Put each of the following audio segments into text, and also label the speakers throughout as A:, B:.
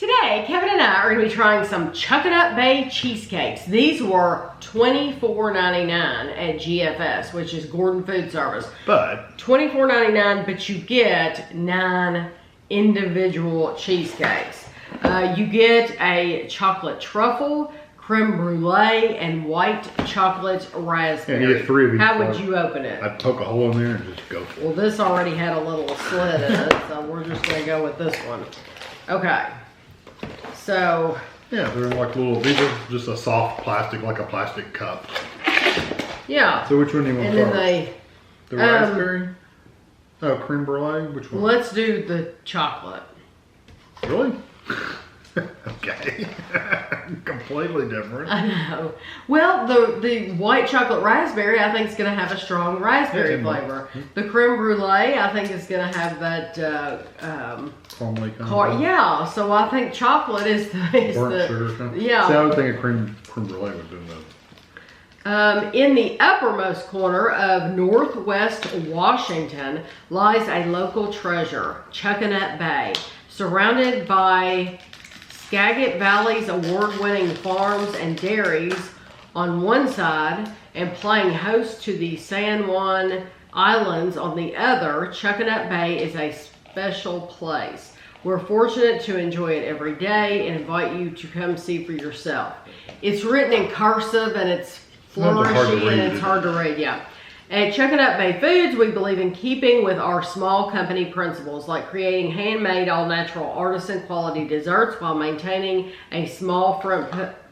A: Today, Kevin and I are going to be trying some Chuckanut Bay Cheesecakes. These were $24.99 at GFS, which is Gordon Food Service.
B: But
A: $24.99, but you get 9 individual cheesecakes. You get a chocolate truffle, creme brulee, and white chocolate raspberry.
B: Yeah, you get 3 of each.
A: How would you open it?
B: I'd poke a hole in there and just go for it.
A: Well, this already had a little slit in it, so we're just going to go with this one. Okay. So,
B: yeah, they're like little, these are just a soft plastic, like a plastic cup.
A: yeah.
B: So which one do you want
A: And
B: first?
A: then they,
B: The raspberry? Oh, creme brulee? Which one?
A: let's do the chocolate.
B: Really? Okay. Completely different.
A: I know. Well, the white chocolate raspberry, I think is going to have a strong raspberry flavor. The creme brulee, I think is going to have that
B: Caramely kind of.
A: yeah. So I think chocolate is
B: Burnt sugar kind of.
A: yeah.
B: See, I would think a creme brulee would do that.
A: In the uppermost corner of Northwest Washington lies a local treasure, Chuckanut Bay, surrounded by Skagit Valley's award-winning farms and dairies on one side and playing host to the San Juan Islands on the other. Chuckanut Bay is a special place. We're fortunate to enjoy it every day and invite you to come see for yourself. It's written in cursive and it's flourishy and it's hard to read, yeah. At Chuckanut Bay Foods, we believe in keeping with our small company principles, like creating handmade, all-natural, artisan quality desserts while maintaining a small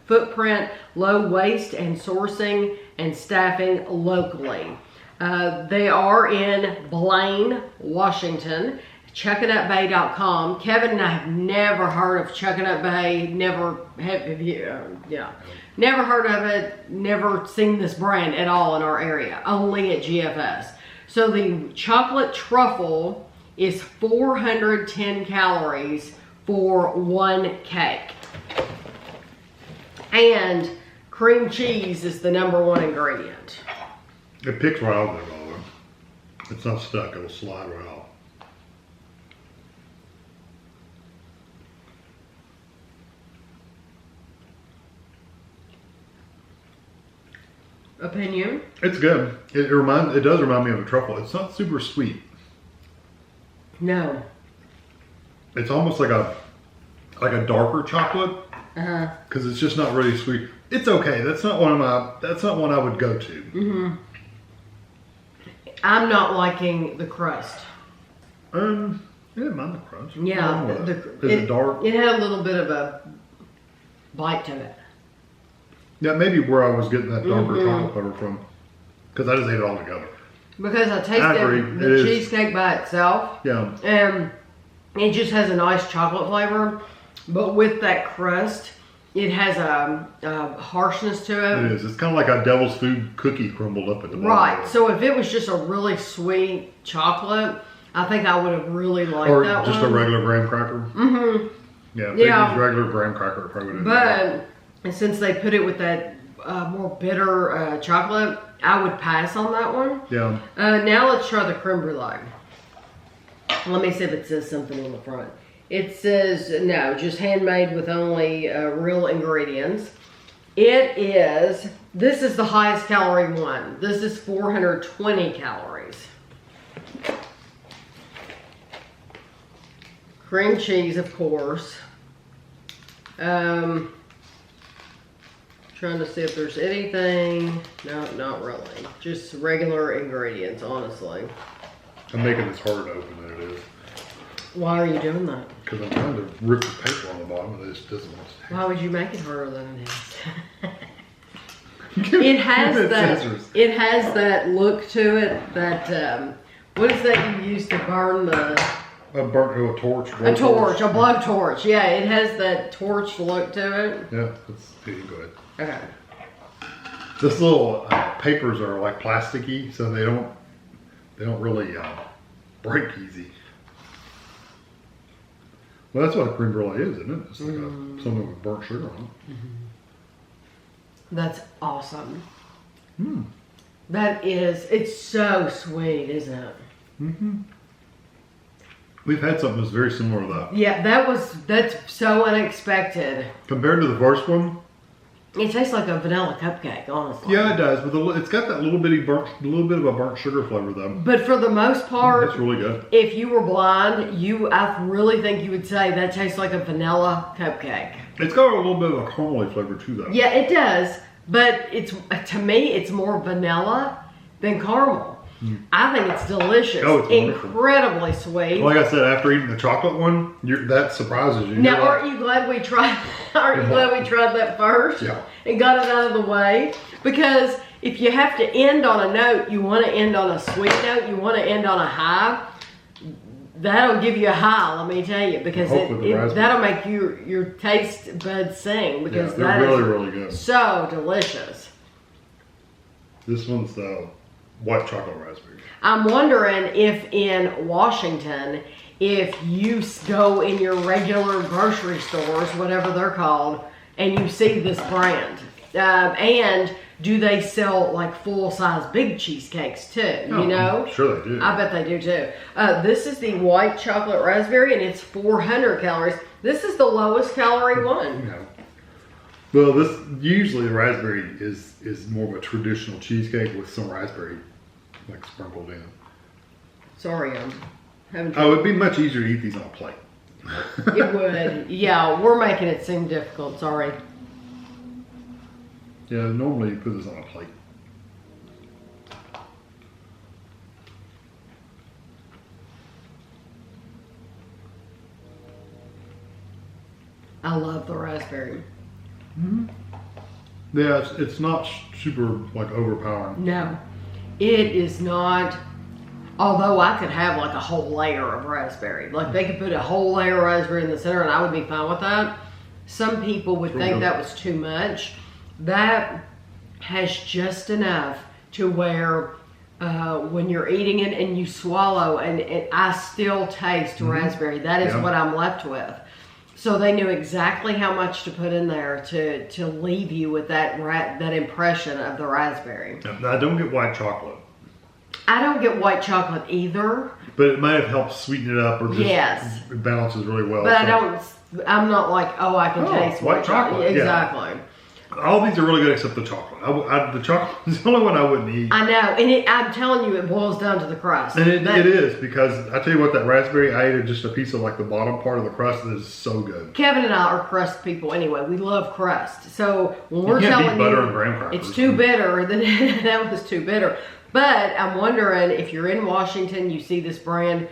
A: footprint, low waste, and sourcing and staffing locally. They are in Blaine, Washington. ChuckanutBay.com. Kevin and I have never heard of Chuckanut Bay. Never have you? Yeah. Never heard of it. Never seen this brand at all in our area. Only at GFS. So the chocolate truffle is 410 calories for 1 cake. And cream cheese is the #1 ingredient.
B: It picks right out of there, by the way. It's not stuck. It'll slide right out.
A: Opinion?
B: It's good. It does remind me of a truffle. It's not super sweet.
A: No.
B: It's almost like a darker chocolate.
A: Uh-huh.
B: Because it's just not really sweet. It's okay. That's not one I would go to.
A: Mm-hmm. I'm not liking the crust.
B: Yeah, mind the crust.
A: Yeah.
B: Is it dark?
A: It had a little bit of a bite to it.
B: Yeah, maybe where I was getting that darker chocolate flavor from. Because I just ate it all together.
A: Because I tasted the cheesecake by itself.
B: Yeah.
A: And it just has a nice chocolate flavor. But with that crust, it has a harshness to it.
B: It is. It's kind of like a devil's food cookie crumbled up at the bottom.
A: Right. So if it was just a really sweet chocolate, I think I would have really liked that one.
B: Or just a regular graham cracker.
A: Mm-hmm.
B: Yeah, if they use regular graham cracker, it probably would have
A: But since they put it with that more bitter chocolate, I would pass on that one.
B: Yeah.
A: Now let's try the creme brulee. Let me see if it says something on the front. It says, no, just handmade with only real ingredients. This is the highest calorie one. This is 420 calories. Cream cheese, of course. Trying to see if there's anything. No, not really. Just regular ingredients, honestly.
B: I'm making this harder to open than it is.
A: Why are you doing that?
B: Because I'm trying to rip the paper on the bottom and it just doesn't want to.
A: Why would you make it harder than it is? It has that look to it, that, what is that you use to burn the...
B: I burnt to a torch.
A: A blowtorch. Yeah, it has that torch look to it.
B: Yeah, that's pretty good.
A: Okay.
B: This little papers are like plasticky, so they don't really break easy. Well, that's what a creme brulee is, isn't it? It's like something with burnt sugar on it.
A: That's awesome.
B: Mm.
A: It's so sweet, isn't it?
B: Mm-hmm. We've had something that's very similar to that.
A: Yeah, that's so unexpected.
B: Compared to the first one,
A: it tastes like a vanilla cupcake, honestly.
B: Yeah, it does, but it's got that little bit of a burnt sugar flavor though.
A: But for the most part,
B: it's really good.
A: If you were blind, I really think you would say that tastes like a vanilla cupcake.
B: It's got a little bit of a caramely flavor too, though.
A: Yeah, it does, but to me, it's more vanilla than caramel. I think it's delicious.
B: Oh, it's
A: incredibly sweet.
B: Like I said, after eating the chocolate one, that surprises you.
A: Now, aren't you glad we tried? Aren't you glad we tried that first?
B: Yeah.
A: And got it out of the way? Because if you have to end on a note, you want to end on a sweet note. You want to end on a high. That'll give you a high, let me tell you, because that'll make your taste buds sing. Because
B: they're really good.
A: So delicious.
B: This one's the white chocolate raspberry.
A: I'm wondering if in Washington, if you go in your regular grocery stores, whatever they're called, and you see this brand, and do they sell like full-size big cheesecakes too? You know?
B: I'm sure they do.
A: I bet they do too. This is the white chocolate raspberry, and it's 400 calories. This is the lowest calorie one.
B: Yeah. Well, usually the raspberry is more of a traditional cheesecake with some raspberry like sprinkled in.
A: Sorry, I'm having.
B: Oh, it'd be much easier to eat these on a plate.
A: It would. Yeah, we're making it seem difficult. Sorry.
B: Yeah, normally you put this on a plate.
A: I love the raspberry.
B: Yeah, it's not super like overpowering.
A: No, it is not. Although I could have like a whole layer of raspberry. Like they could put a whole layer of raspberry in the center and I would be fine with that. Some people would think that was too much. That has just enough to where when you're eating it and you swallow and I still taste raspberry. That is what I'm left with. So they knew exactly how much to put in there to leave you with that impression of the raspberry.
B: I don't get white chocolate.
A: I don't get white chocolate either.
B: But it might have helped sweeten it up or just it balances really well.
A: But I'm not like, I can taste white chocolate. Exactly.
B: Yeah. All these are really good except the chocolate. The chocolate is the only one I wouldn't eat.
A: I know, and I'm telling you, it boils down to the crust.
B: And it is, because I tell you what, that raspberry, I ate just a piece of like the bottom part of the crust that is so good.
A: Kevin and I are crust people anyway. We love crust. So when we're telling
B: butter and graham crackers.
A: It's too bitter, then that was too bitter. But I'm wondering if you're in Washington, you see this brand,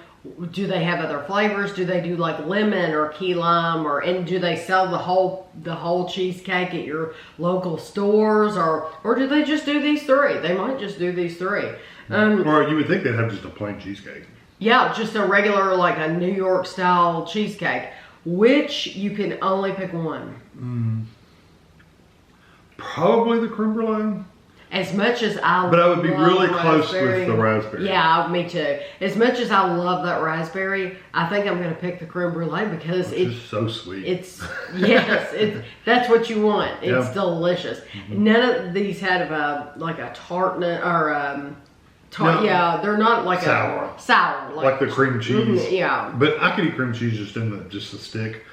A: do they have other flavors? Do they do like lemon or key lime, and do they sell the whole cheesecake at your local stores, or do they just do these three? They might just do these three.
B: Or you would think they'd have just a plain cheesecake.
A: Yeah, just a regular like a New York style cheesecake, which you can only pick one.
B: Probably the Creme Brûlée.
A: As much as
B: but I would be really close with the raspberry.
A: Yeah, me too. As much as I love that raspberry, I think I'm going to pick the Creme Brûlée because it's
B: just so sweet.
A: It's that's what you want. It's delicious. None of these had like a tartness or tart. No, yeah, they're not like sour
B: like the cream cheese.
A: Yeah,
B: but I could eat cream cheese just in the stick.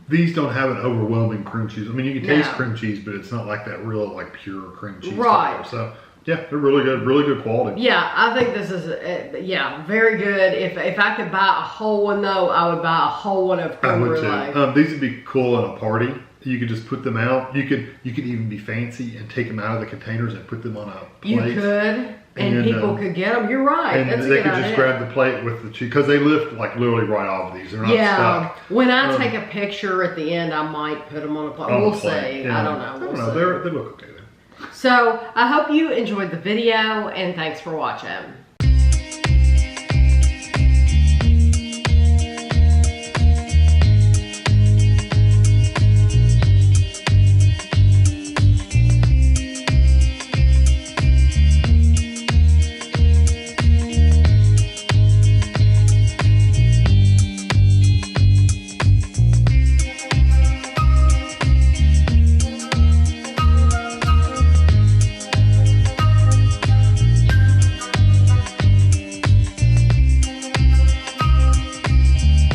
B: These don't have an overwhelming cream cheese. I mean, you can taste cream cheese, but it's not like that real, like, pure cream cheese.
A: Right.
B: So, yeah, they're really good quality.
A: Yeah, I think this is, very good. If I could buy a whole one, though, I would buy a whole one of Creme Brûlée.
B: These would be cool at a party. You could just put them out. You could even be fancy and take them out of the containers and put them on a plate.
A: You could. And people could get them. You're right.
B: And they could just grab the plate with the cheese, because they lift like literally right off of these. They're not stuck.
A: When I take a picture at the end, I might put them on a plate. We'll see. Yeah. I don't know.
B: They look okay there.
A: So I hope you enjoyed the video, and thanks for watching.